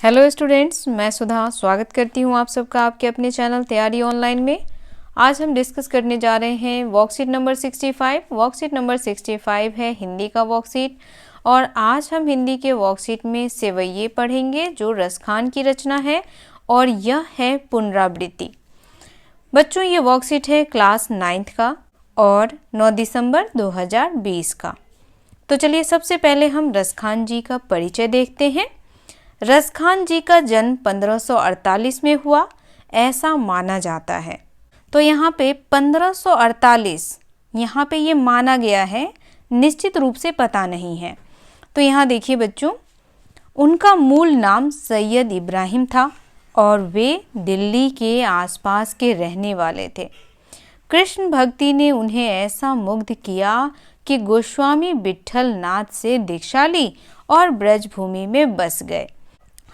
Hello students, मैं सुधा स्वागत करती हूँ आप सबका आपके अपने चैनल तैयारी ऑनलाइन में। आज हम डिस्कस करने जा रहे हैं वर्कशीट नंबर 65। वर्कशीट नंबर 65 है हिंदी का वर्कशीट और आज हम हिंदी के वर्कशीट में सेवैये पढ़ेंगे जो रसखान की रचना है और यह है पुनरावृत्ति। बच्चों, ये वर्कशीट है क्लास 9th का और 9 दिसंबर 2020 का। तो चलिए सबसे पहले हम रसखान जी का परिचय देखते हैं। रसखान जी का जन्म 1548 में हुआ ऐसा माना जाता है। तो यहाँ पे 1548 यहाँ पे ये माना गया है, निश्चित रूप से पता नहीं है। तो यहाँ देखिए बच्चों, उनका मूल नाम सैयद इब्राहिम था और वे दिल्ली के आसपास के रहने वाले थे। कृष्ण भक्ति ने उन्हें ऐसा मुग्ध किया कि गोस्वामी विट्ठल नाथ से दीक्षा ली और ब्रजभूमि में बस गए।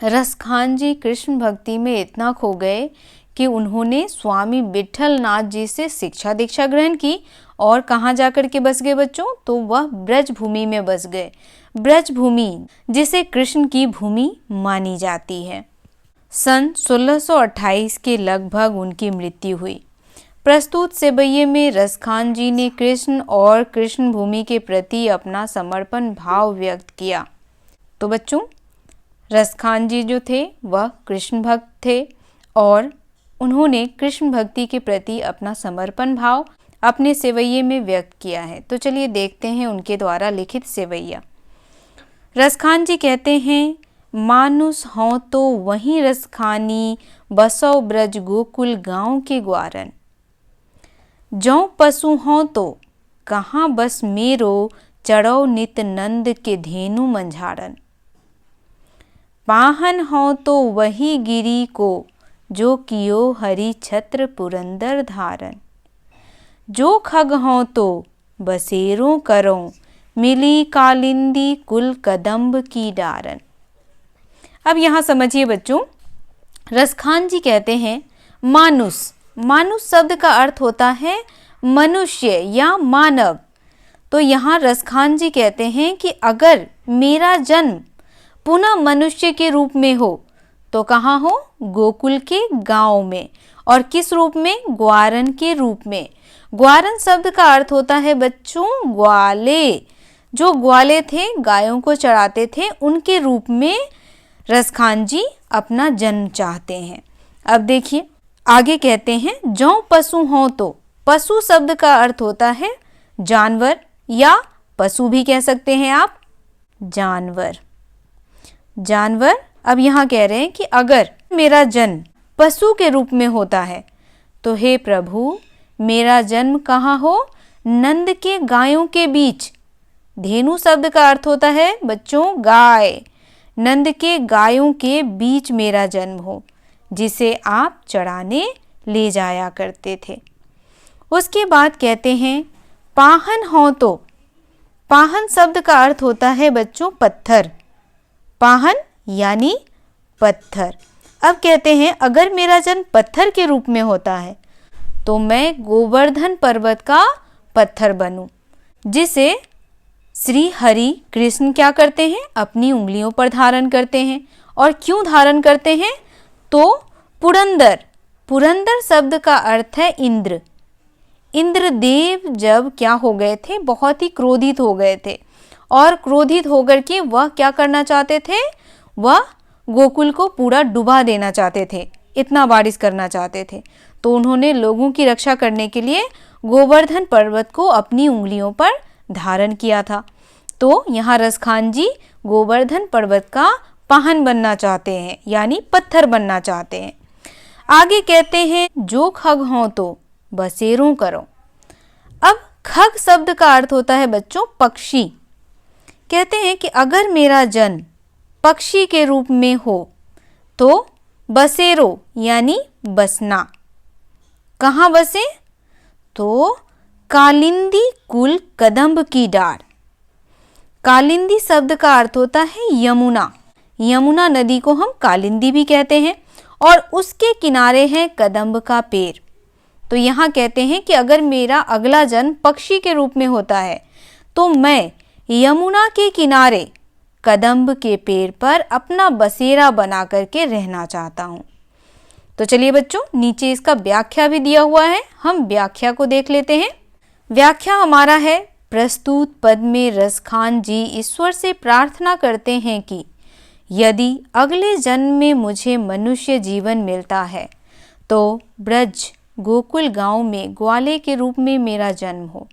रसखान जी कृष्ण भक्ति में इतना खो गए कि उन्होंने स्वामी विट्ठल नाथ जी से शिक्षा दीक्षा ग्रहण की और कहाँ जाकर के बस गए बच्चों? तो वह ब्रजभूमि में बस गए। ब्रजभूमि जिसे कृष्ण की भूमि मानी जाती है। सन 1628 के लगभग उनकी मृत्यु हुई। प्रस्तुत सेवैये में रसखान जी ने कृष्ण और कृष्ण भूमि के प्रति अपना समर्पण भाव व्यक्त किया। तो बच्चों, रसखान जी जो थे वह कृष्ण भक्त थे और उन्होंने कृष्ण भक्ति के प्रति अपना समर्पण भाव अपने सेवैये में व्यक्त किया है। तो चलिए देखते हैं उनके द्वारा लिखित सेवैया। रसखान जी कहते हैं, मानुस हों तो वहीं रसखानी, बसो ब्रज गोकुल गांव के ग्वारन। जौ पशु हों तो कहाँ बस मेरो, चढ़ो नित नंद के धेनु मंझारन। पाहन हो तो वही गिरी को, जो कियो हरि छत्र पुरंदर धारन। जो खग हो तो बसेरों करो, मिली कालिंदी कुल कदम्ब की डारन। अब यहाँ समझिए बच्चों, रसखान जी कहते हैं मानुस, मानुस शब्द का अर्थ होता है मनुष्य या मानव। तो यहाँ रसखान जी कहते हैं कि अगर मेरा जन्म पुनः मनुष्य के रूप में हो तो कहाँ हो? गोकुल के गांव में। और किस रूप में? ग्वारन के रूप में। ग्वारन शब्द का अर्थ होता है बच्चों ग्वाले। जो ग्वाले थे, गायों को चराते थे, उनके रूप में रसखान जी अपना जन्म चाहते हैं। अब देखिए आगे कहते हैं, जौ पशु हो तो, पशु शब्द का अर्थ होता है जानवर या पशु भी कह सकते हैं आप, जानवर, जानवर। अब यहाँ कह रहे हैं कि अगर मेरा जन्म पशु के रूप में होता है तो हे प्रभु मेरा जन्म कहाँ हो? नंद के गायों के बीच। धेनु शब्द का अर्थ होता है बच्चों गाय। नंद के गायों के बीच मेरा जन्म हो, जिसे आप चराने ले जाया करते थे। उसके बाद कहते हैं पाहन हो तो, पाहन शब्द का अर्थ होता है बच्चों पत्थर। पाहन यानी पत्थर। अब कहते हैं अगर मेरा जन्म पत्थर के रूप में होता है तो मैं गोवर्धन पर्वत का पत्थर बनूं, जिसे श्री हरि कृष्ण क्या करते हैं? अपनी उंगलियों पर धारण करते हैं। और क्यों धारण करते हैं? तो पुरंदर, पुरंदर शब्द का अर्थ है इंद्र। इंद्रदेव जब क्या हो गए थे? बहुत ही क्रोधित हो गए थे और क्रोधित होकर के वह क्या करना चाहते थे? वह गोकुल को पूरा डुबा देना चाहते थे, इतना बारिश करना चाहते थे। तो उन्होंने लोगों की रक्षा करने के लिए गोवर्धन पर्वत को अपनी उंगलियों पर धारण किया था। तो यहाँ रसखान जी गोवर्धन पर्वत का पाहन बनना चाहते हैं, यानी पत्थर बनना चाहते हैं। आगे कहते हैं जो खग हो तो बसेरों करो। अब खग शब्द का अर्थ होता है बच्चों पक्षी। कहते हैं कि अगर मेरा जन्म पक्षी के रूप में हो तो बसेरो यानी बसना। कहाँ बसे? तो कालिंदी कुल कदम्ब की डार। कालिंदी शब्द का अर्थ होता है यमुना। यमुना नदी को हम कालिंदी भी कहते हैं और उसके किनारे है कदम्ब का पेड़। तो यहाँ कहते हैं कि अगर मेरा अगला जन्म पक्षी के रूप में होता है तो मैं यमुना के किनारे कदम्ब के पेड़ पर अपना बसेरा बना करके रहना चाहता हूँ। तो चलिए बच्चों, नीचे इसका व्याख्या भी दिया हुआ है, हम व्याख्या को देख लेते हैं। व्याख्या हमारा है, प्रस्तुत पद में रसखान जी ईश्वर से प्रार्थना करते हैं कि यदि अगले जन्म में मुझे मनुष्य जीवन मिलता है तो ब्रज गोकुल गांव में ग्वाले के रूप में मेरा जन्म हो,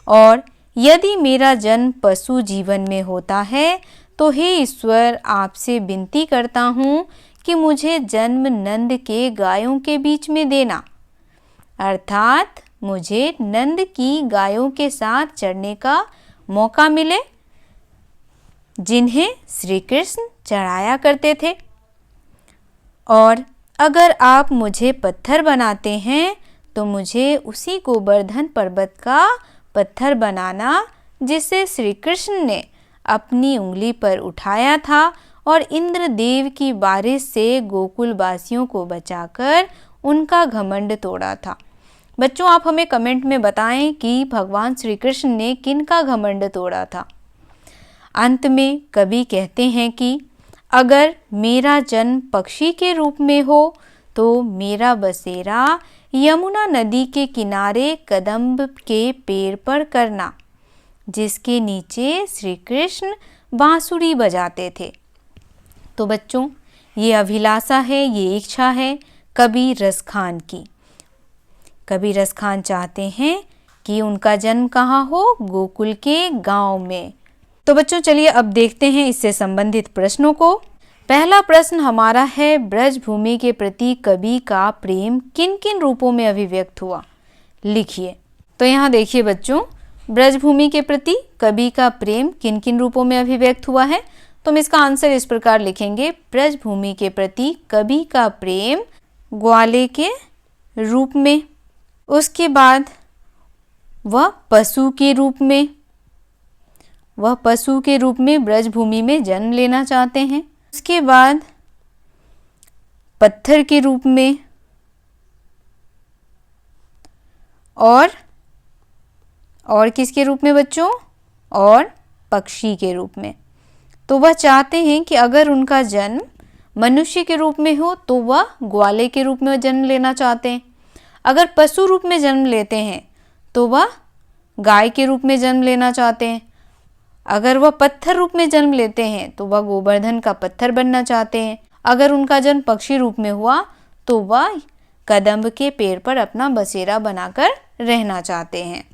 और यदि मेरा जन्म पशु जीवन में होता है तो हे ईश्वर, आपसे विनती करता हूँ कि मुझे जन्म नंद के गायों के बीच में देना, अर्थात मुझे नंद की गायों के साथ चढ़ने का मौका मिले जिन्हें श्री कृष्ण चढ़ाया करते थे। और अगर आप मुझे पत्थर बनाते हैं तो मुझे उसी गोवर्धन पर्वत का पत्थर बनाना जिसे श्री कृष्ण ने अपनी उंगली पर उठाया था और इंद्रदेव की बारिश से गोकुल वासियों को बचाकर उनका घमंड तोड़ा था। बच्चों, आप हमें कमेंट में बताएं कि भगवान श्री कृष्ण ने किनका घमंड तोड़ा था। अंत में कवि कहते हैं कि अगर मेरा जन्म पक्षी के रूप में हो तो मेरा बसेरा यमुना नदी के किनारे कदम्ब के पेड़ पर करना, जिसके नीचे श्री कृष्ण बांसुरी बजाते थे। तो बच्चों, ये अभिलाषा है, ये इच्छा है कवि रसखान की। कवि रसखान चाहते हैं कि उनका जन्म कहाँ हो, गोकुल के गांव में। तो बच्चों चलिए अब देखते हैं इससे संबंधित प्रश्नों को। पहला प्रश्न हमारा है, ब्रज भूमि के प्रति कवि का प्रेम किन किन रूपों में अभिव्यक्त हुआ, लिखिए। तो यहाँ देखिए बच्चों, ब्रज भूमि के प्रति कवि का प्रेम किन किन रूपों में अभिव्यक्त हुआ है। तो हम इसका आंसर इस प्रकार लिखेंगे, ब्रज भूमि के प्रति कवि का प्रेम ग्वाले के रूप में, उसके बाद वह पशु के रूप में ब्रज भूमि में जन्म लेना चाहते हैं। उसके बाद पत्थर के रूप में और किसके रूप में बच्चों, और पक्षी के रूप में। तो वह चाहते हैं कि अगर उनका जन्म मनुष्य के रूप में हो तो वह ग्वाले के रूप में जन्म लेना चाहते हैं, अगर पशु रूप में जन्म लेते हैं तो वह गाय के रूप में जन्म लेना चाहते हैं, अगर वह पत्थर रूप में जन्म लेते हैं तो वह गोवर्धन का पत्थर बनना चाहते हैं, अगर उनका जन्म पक्षी रूप में हुआ तो वह कदम्ब के पेड़ पर अपना बसेरा बनाकर रहना चाहते हैं।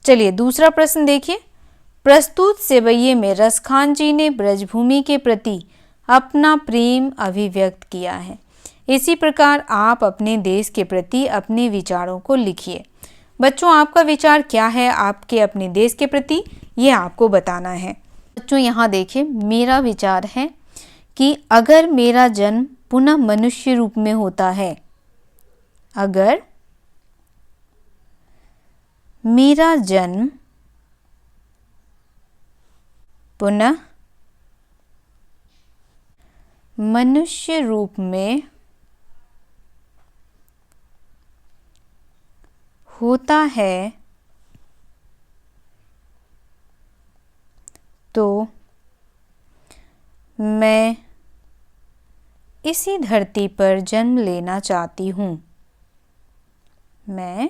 चलिए दूसरा प्रश्न देखिए। प्रस्तुत सेवैये में रसखान जी ने ब्रजभूमि के प्रति अपना प्रेम अभिव्यक्त किया है। इसी प्रकार आप अपने देश के प्रति अपने विचारों को लिखिए। बच्चों, आपका विचार क्या है आपके अपने देश के प्रति, ये आपको बताना है। बच्चों यहाँ देखिए, मेरा विचार है कि अगर मेरा जन्म पुनः मनुष्य रूप में होता है, अगर मेरा जन्म पुनः मनुष्य रूप में होता है तो मैं इसी धरती पर जन्म लेना चाहती हूँ। मैं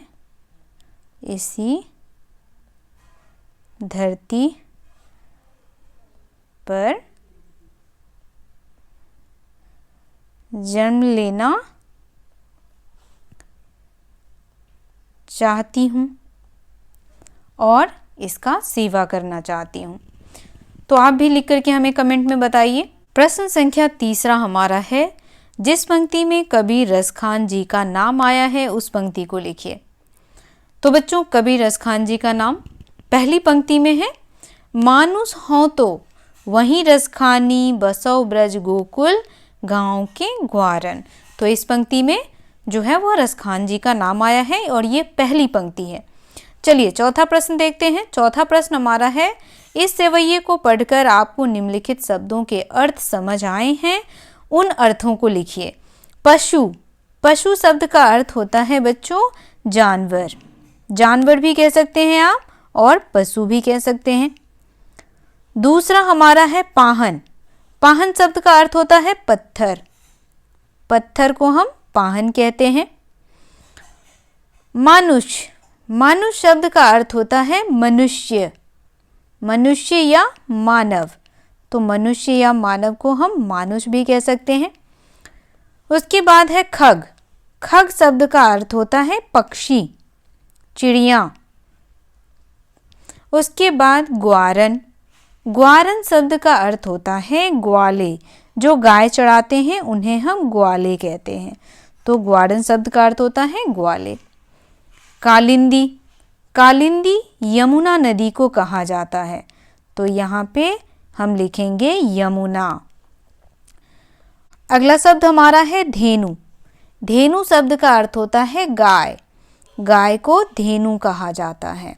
इसी धरती पर जन्म लेना चाहती हूँ और इसका सेवा करना चाहती हूँ। तो आप भी लिख करके हमें कमेंट में बताइए। प्रश्न संख्या तीसरा हमारा है, जिस पंक्ति में कवि रसखान जी का नाम आया है उस पंक्ति को लिखिए। तो बच्चों, कवि रसखान जी का नाम पहली पंक्ति में है, मानुष हों तो वहीं रसखानी बसौ ब्रज गोकुल गांव के ग्वारन। तो इस पंक्ति में जो है वो रसखान जी का नाम आया है और ये पहली पंक्ति है। चलिए चौथा प्रश्न देखते हैं। चौथा प्रश्न हमारा है, इस सेवैये को पढ़कर आपको निम्नलिखित शब्दों के अर्थ समझ आए हैं, उन अर्थों को लिखिए। पशु, पशु शब्द का अर्थ होता है बच्चों जानवर, जानवर भी कह सकते हैं आप और पशु भी कह सकते हैं। दूसरा हमारा है पाहन। पाहन शब्द का अर्थ होता है पत्थर। पत्थर को हम पाहन कहते हैं। मानुष। मानुष शब्द का अर्थ होता है मनुष्य। मनुष्य या मानव, तो मनुष्य या मानव को हम मानुष भी कह सकते हैं। उसके बाद है खग। खग शब्द का अर्थ होता है पक्षी, चिड़िया। उसके बाद ग्वारन। ग्वारन शब्द का अर्थ होता है ग्वाले। जो गाय चढ़ाते हैं उन्हें हम ग्वाले कहते हैं, तो ग्वारन शब्द का अर्थ होता है ग्वाले। कालिंदी। कालिंदी यमुना नदी को कहा जाता है, तो यहाँ पे हम लिखेंगे यमुना। अगला शब्द हमारा है धेनु। धेनु शब्द का अर्थ होता है गाय। गाय को धेनु कहा जाता है।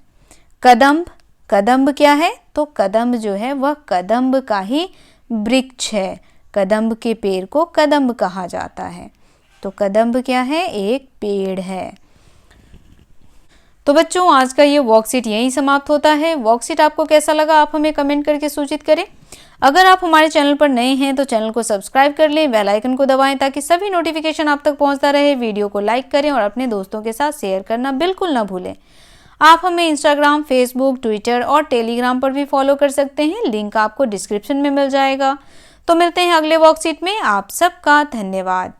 कदम्ब। कदम्ब क्या है? तो कदम्ब जो है वह कदम्ब का ही वृक्ष है। कदम्ब के पेड़ को कदम्ब कहा जाता है, तो कदम्ब क्या है? एक पेड़ है। तो बच्चों, आज का ये वर्कशीट यहीं समाप्त होता है। वर्कशीट आपको कैसा लगा आप हमें कमेंट करके सूचित करें। अगर आप हमारे चैनल पर नए हैं तो चैनल को सब्सक्राइब कर लें, बेल आइकन को दबाएं ताकि सभी नोटिफिकेशन आप तक पहुंचता रहे। वीडियो को लाइक करें और अपने दोस्तों के साथ शेयर करना बिल्कुल ना भूलें। आप हमें इंस्टाग्राम, फेसबुक, ट्विटर और टेलीग्राम पर भी फॉलो कर सकते हैं। लिंक आपको डिस्क्रिप्शन में मिल जाएगा। तो मिलते हैं अगले वर्कशीट में। आप सबका धन्यवाद।